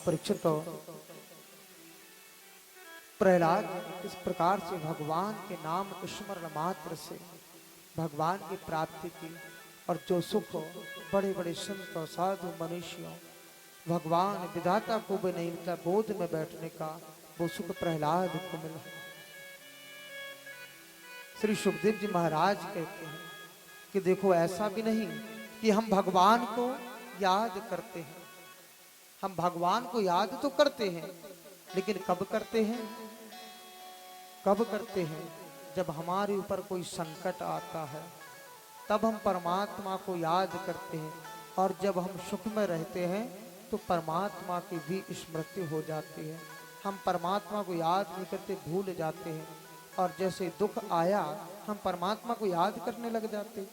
परीक्षित हो, प्रहलाद किस प्रकार से भगवान के नाम स्मरण मात्र से भगवान की प्राप्ति की, और जो सुख बड़े बड़े संतों साधु मनुष्यों भगवान विधाता को भी नहीं मिलता बोध में बैठने का, वो सुख प्रहलाद को मिला। श्री सुखदेव जी महाराज कहते हैं कि देखो ऐसा भी नहीं कि हम भगवान को याद करते हैं, हम भगवान को याद तो करते हैं, लेकिन कब करते हैं? कब करते हैं? जब हमारे ऊपर कोई संकट आता है तब हम परमात्मा को याद करते हैं, और जब हम सुख में रहते हैं तो परमात्मा की भी स्मृति हो जाती है। हम परमात्मा को याद नहीं करते, भूल जाते हैं, और जैसे दुख आया हम परमात्मा को याद करने लग जाते।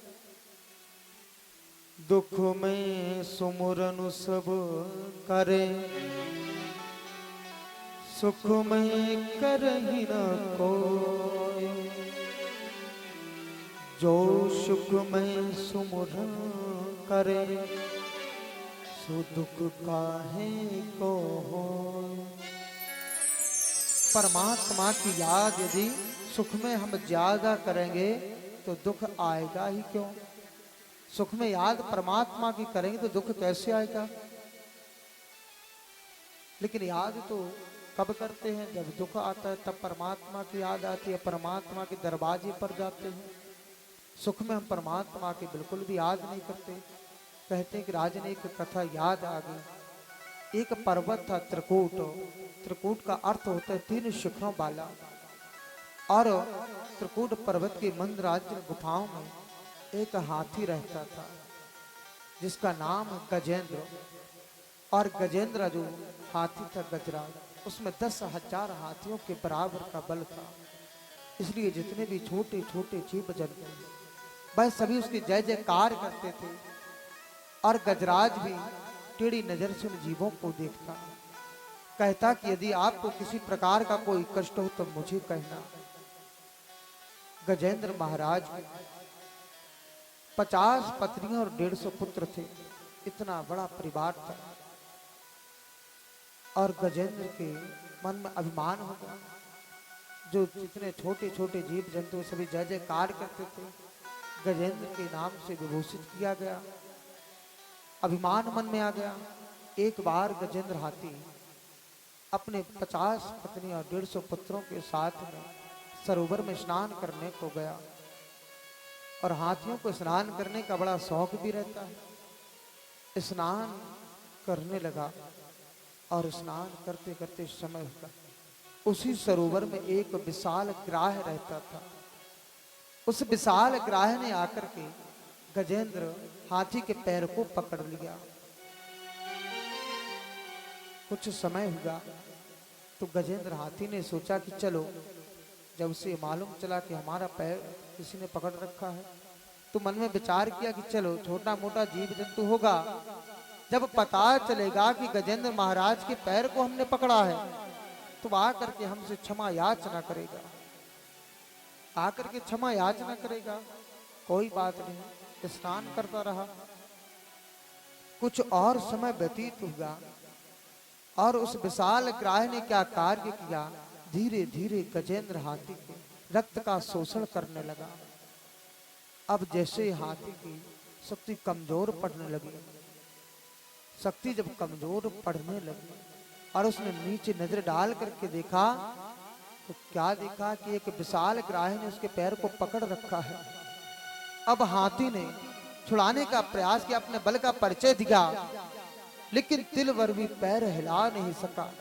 दुख में सुमुरन सब करे, सुख में करहि न कोय, जो सुख में सुमुरन करे, सो दुख काहे को होय। परमात्मा की याद यदि सुख में हम ज्यादा करेंगे तो दुख आएगा ही क्यों? सुख में याद परमात्मा की करेंगे तो दुख कैसे आएगा? लेकिन याद तो कब करते हैं? जब दुख आता है तब परमात्मा की याद आती है, परमात्मा के दरवाजे पर जाते हैं। सुख में हम परमात्मा की बिल्कुल भी याद नहीं करते। कहते हैं कि राज ने एक कथा याद आ गई। एक पर्वत था त्रिकूट, त्रिकूट का अर्थ होता है 3 शिखरों वाला, और त्रिकूट पर्वत के मंदराज्य गुफाओं में एक हाथी रहता था जिसका नाम गजेंद्र, और गजेंद्र जो हाथी था गजराज, उसमें 10,000 हाथियों के बराबर का बल था। इसलिए जितने भी छोटे छोटे जीव जंतु वह सभी उसकी जय जयकार करते थे, और गजराज भी टेढ़ी नजर से उन जीवों को देखता, कहता कि यदि आपको किसी प्रकार का कोई कष्ट हो तो मुझे कहना। गजेंद्र महाराज 50 पत्नियां और 150 पुत्र थे, इतना बड़ा परिवार था। और गजेंद्र के मन में अभिमान हो गया, जो जितने छोटे छोटे जीव जंतु सभी जय जयकार करते थे, गजेंद्र के नाम से विभूषित किया गया। अभिमान मन में आ गया। एक बार गजेंद्र हाथी अपने 50 पत्नी और 150 पुत्रों के साथ में सरोवर में स्नान करने को गया, और हाथियों को स्नान करने का बड़ा शौक भी रहता है। स्नान करने लगा, और स्नान करते करते समय हुआ, उसी सरोवर में एक विशाल ग्राह रहता था। उस विशाल ग्राह ने आकर के गजेंद्र हाथी के पैर को पकड़ लिया। कुछ समय हुआ तो गजेंद्र हाथी ने सोचा कि चलो, जब उसे मालूम चला कि हमारा पैर किसी ने पकड़ रखा है, तो मन में विचार किया कि चलो छोटा मोटा जीव जंतु होगा, जब पता चलेगा कि गजेंद्र महाराज के पैर को हमने पकड़ा है तो आकर के हमसे क्षमा याचना करेगा, आकर के क्षमा याचना करेगा। कोई बात नहीं, स्नान करता रहा। कुछ और समय व्यतीत हुआ, और उस विशाल ग्राह ने क्या कार्य किया, धीरे धीरे गजेंद्र हाथी के रक्त का शोषण करने लगा। अब जैसे हाथी की शक्ति कमजोर पड़ने लगी, शक्ति जब कमजोर पड़ने लगी और उसने नीचे नजर डाल करके देखा, तो क्या देखा कि एक विशाल ग्राह ने उसके पैर को पकड़ रखा है। अब हाथी ने छुड़ाने का प्रयास किया, अपने बल का परिचय दिया, लेकिन तिल भर भी पैर हिला नहीं सका,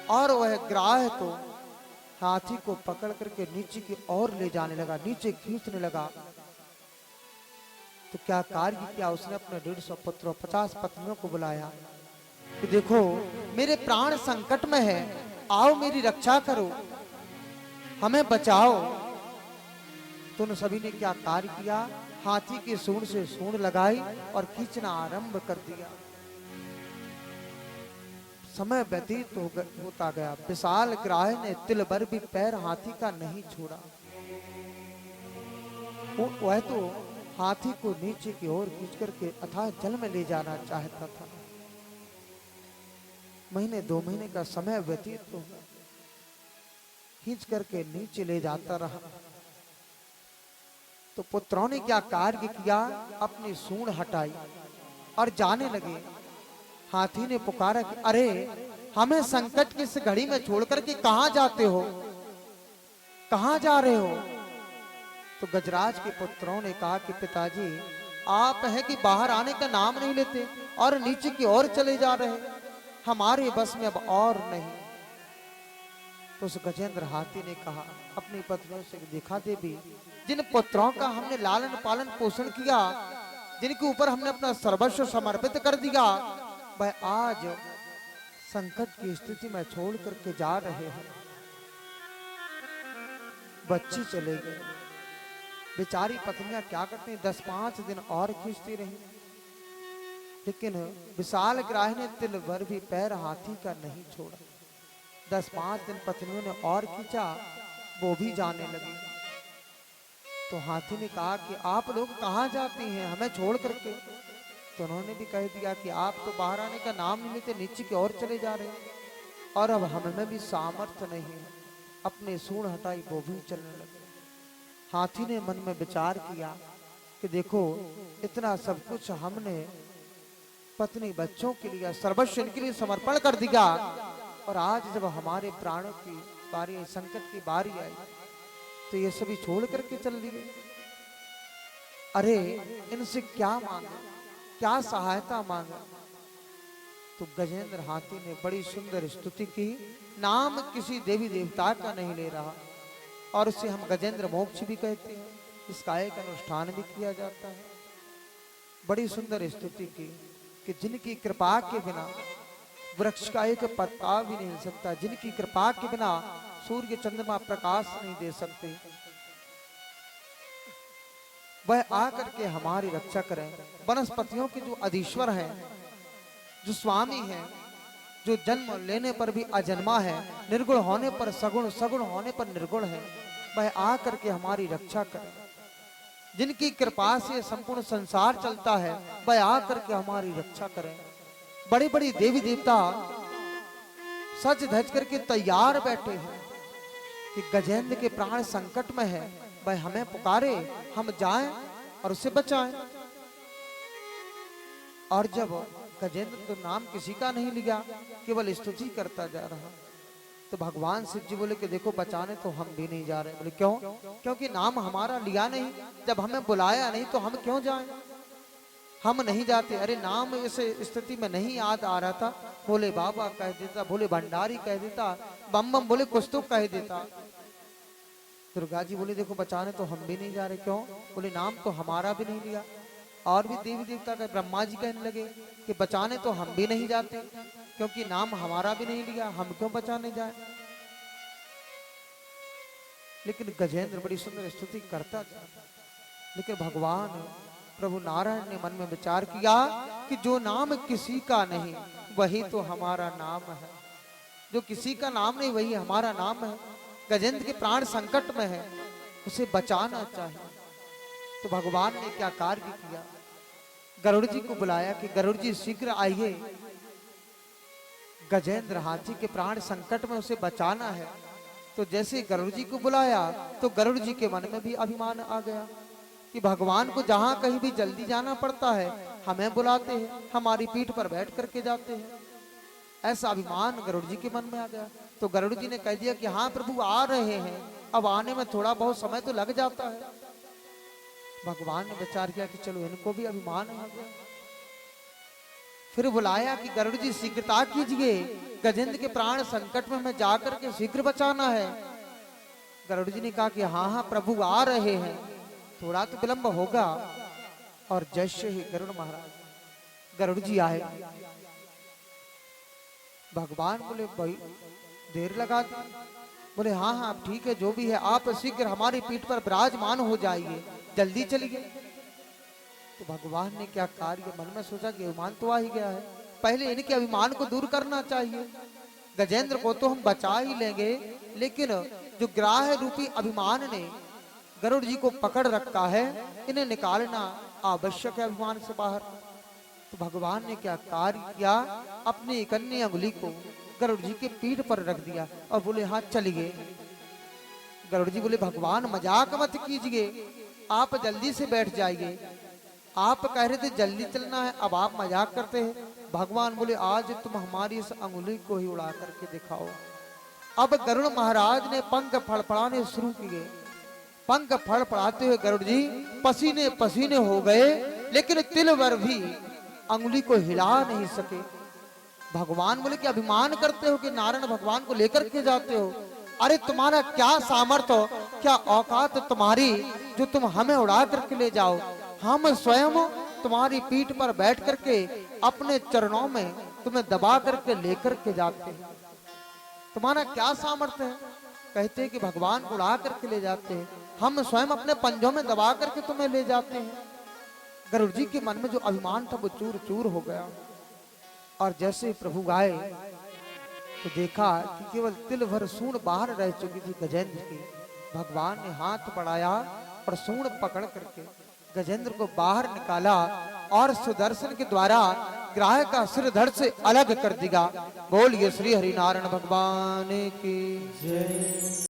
और वह ग्राह तो हाथी को पकड़ करके नीचे की ओर ले जाने लगा, नीचे खींचने लगा। तो क्या कार्य किया उसने, अपने 150 पुत्रों 50 पत्नियों को बुलाया कि देखो मेरे प्राण संकट में है, आओ मेरी रक्षा करो, हमें बचाओ। तो उन सभी ने क्या कार्य किया, हाथी के सूंड से सूंड लगाई और खींचना आरंभ कर दिया। समय व्यतीत होता गया, विशाल ग्राह ने तिल भर भी पैर हाथी का नहीं छोड़ा। वह तो हाथी को नीचे की ओर खींच करके अथाह जल में ले जाना चाहता था। महीने 2 महीने का समय व्यतीत हो गया। खींच करके नीचे ले जाता रहा। तो पुत्रों ने क्या कार्य किया, अपनी सूंड हटाई और जाने लगे। हाथी ने पुकारा कि अरे हमें संकट की इस घड़ी में छोड़कर के कहां जाते हो, कहां जा रहे हो? तो गजराज के पुत्रों ने कहा कि पिताजी आप हैं कि बाहर आने का नाम नहीं लेते और नीचे की ओर चले जा रहे, हमारे बस में अब और नहीं। तो उस गजेंद्र हाथी ने कहा अपनी पत्नियों से, देखा देवी, जिन पुत्रों का हमने लालन पालन पोषण किया, जिनके ऊपर हमने अपना सर्वस्व समर्पित कर दिया, वह आज संकट की स्थिति में छोड़ करके जा रहे हैं। बच्चे चले गए। बेचारी पत्नियां क्या करती हैं, 10-5 दिन और खींचती रही, लेकिन विशाल ग्राह ने तिल भर भी पैर हाथी का नहीं छोड़ा। 10-5 दिन पत्नियों ने और खींचा, वो भी जाने लगी। तो हाथी ने कहा कि आप लोग कहां जाती हैं हमें छोड़ करके? तो उन्होंने भी कह दिया कि आप तो बाहर आने का नाम नहीं लेते, नीचे की ओर चले जा रहे हैं और अब हमें भी सामर्थ्य नहीं है। अपने सूंड हटाई, वो भी चलने लगे। हाथी ने मन में विचार किया कि देखो, इतना सब कुछ हमने पत्नी बच्चों के लिए, सर्वस्व इनके लिए समर्पण कर दिया, और आज जब हमारे प्राणों की बारी आई, संकट की बारी आई, तो ये सभी छोड़ करके चल दिए। अरे इनसे क्या मांगे, क्या सहायता मांगे? तो गजेंद्र हाथी ने बड़ी सुंदर स्तुति की। नाम किसी देवी देवता का नहीं ले रहा, और उसे हम गजेंद्र मोक्ष भी कहते हैं। इसका एक अनुष्ठान भी किया जाता है। बड़ी सुंदर स्तुति की कि जिनकी कृपा के बिना वृक्ष का एक पत्ता भी नहीं हिल सकता, जिनकी कृपा के बिना सूर्य चंद्रमा प्रकाश नहीं दे सकते, वह आकर के हमारी रक्षा करें। वनस्पतियों के जो अधीश्वर हैं, जो स्वामी हैं, जो जन्म लेने पर भी अजन्मा है, निर्गुण होने पर सगुण, सगुण होने पर निर्गुण है, वह आकर के हमारी रक्षा करें। जिनकी कृपा से संपूर्ण संसार चलता है, वह आकर के हमारी रक्षा करें। बड़ी बड़ी देवी देवता सज धज करके तैयार बैठे हैं कि गजेंद्र के प्राण संकट में है, वह हमें पुकारे, हम जाएं और उसे बचाएं। और जब गजेंद्र तो नाम किसी का नहीं लिया, केवल स्तुति करता जा रहा, तो भगवान शिव जी बोले कि देखो, बचाने तो हम भी नहीं जा रहे। बोले क्यों? क्योंकि नाम हमारा लिया नहीं, जब हमें बुलाया नहीं तो हम क्यों जाएं? हम नहीं जाते। अरे नाम इस स्थिति में नहीं याद आ रहा था, भोले बाबा कह देता, भोले भंडारी कह देता, बम बम बोले कुछ तो कह देता। दुर्गा जी बोले देखो, बचाने तो हम भी नहीं जा रहे। क्यों? बोले नाम तो हमारा भी नहीं लिया। और भी देवी देवता का, ब्रह्मा जी कहने लगे कि बचाने तो हम भी नहीं जाते, क्योंकि नाम हमारा भी नहीं लिया, हम क्यों बचाने जाए? लेकिन गजेंद्र बड़ी सुंदर स्तुति करता था। लेकिन भगवान प्रभु नारायण ने मन में विचार किया कि जो नाम किसी का नहीं, वही तो हमारा नाम है। जो किसी का नाम नहीं, वही हमारा नाम है। गजेंद्र के प्राण संकट में है, उसे बचाना चाहिए। तो भगवान ने क्या कार्य किया, गरुड़ जी को बुलाया कि गरुड़ जी शीघ्र आइए, गजेंद्र हाथी के प्राण संकट में, उसे बचाना है। तो जैसे गरुड़ जी को बुलाया, तो गरुड़ जी के मन में भी अभिमान आ गया कि भगवान को जहां कहीं भी जल्दी जाना पड़ता है, हमें बुलाते हैं, हमारी पीठ पर बैठ करके जाते हैं। ऐसा अभिमान गरुड़ जी के मन में आ गया। तो गरुड़ जी ने कह दिया कि हाँ प्रभु आ रहे हैं, अब आने में थोड़ा बहुत समय तो लग जाता है। भगवान ने विचार किया कि चलो इनको भी अभिमान आ गया। फिर बुलाया कि गरुड़ जी शीघ्रता कीजिए, गजेंद्र के प्राण संकट में हमें जाकर के शीघ्र बचाना है। गरुड़ जी ने कहा कि हाँ हाँ प्रभु आ रहे हैं, थोड़ा तो विलंब होगा। और जैसे ही गरुड़ जी आए, भगवान बोले भाई देर लगा दी। बोले हाँ हाँ ठीक है, जो भी है आप शीघ्र हमारी पीठ पर विराजमान हो जाइए, जल्दी चलिए। तो भगवान ने क्या कार्य, मन में सोचा कि अभिमान तो आ ही गया है, पहले इनके अभिमान को दूर करना चाहिए। गजेंद्र को तो हम बचा ही लेंगे, लेकिन जो ग्राह रूपी अभिमान ने गरुड़ जी को पकड़ रखा है, इन्हें निकालना आवश्यक है अभिमान से बाहर। तो भगवान ने क्या कार्य किया, अपनी कन्नी अंगुली को गरुड़ जी के पीठ पर रख दिया और बोले हाथ चलिए। गरुड़ जी बोले भगवान मजाक मत कीजिए, आप जल्दी से बैठ जाइए। आप कह रहे थे जल्दी चलना है, अब आप मजाक करते हैं। भगवान बोले आज तुम हमारी इस अंगुली को ही उड़ा करके दिखाओ। अब गरुड़ महाराज ने पंख फड़फड़ाने शुरू किए। पंख फड़फड़ाते हुए गरुड़ जी पसीने पसीने हो गए, लेकिन तिल भर भी अंगुली को हिला नहीं सके। भगवान बोले कि अभिमान करते हो कि नारायण भगवान को लेकर के जाते हो? अरे तुम्हारा क्या सामर्थ्य हो, क्या औकात तुम्हारी जो तुम हमें उड़ा करके ले जाओ? हम स्वयं तुम्हारी पीठ पर बैठ करके अपने चरणों में तुम्हें दबा करके लेकर के जाते हैं। तुम्हारा क्या सामर्थ्य है? कहते हैं कि भगवान को उड़ा करके ले जाते हैं, हम स्वयं अपने पंजों में दबा करके तुम्हें ले जाते हैं। गरुड़ जी के मन में जो अभिमान था वो चूर चूर हो गया। और जैसे प्रभु आए तो देखा कि केवल तिल भर सूंड बाहर रह चुकी थी गजेंद्र की। भगवान ने हाथ बढ़ाया और सूंड पकड़ करके गजेंद्र को बाहर निकाला और सुदर्शन के द्वारा ग्राह का सिर धड़ से अलग कर दिया। बोलिए श्री हरिनारायण भगवान की जय।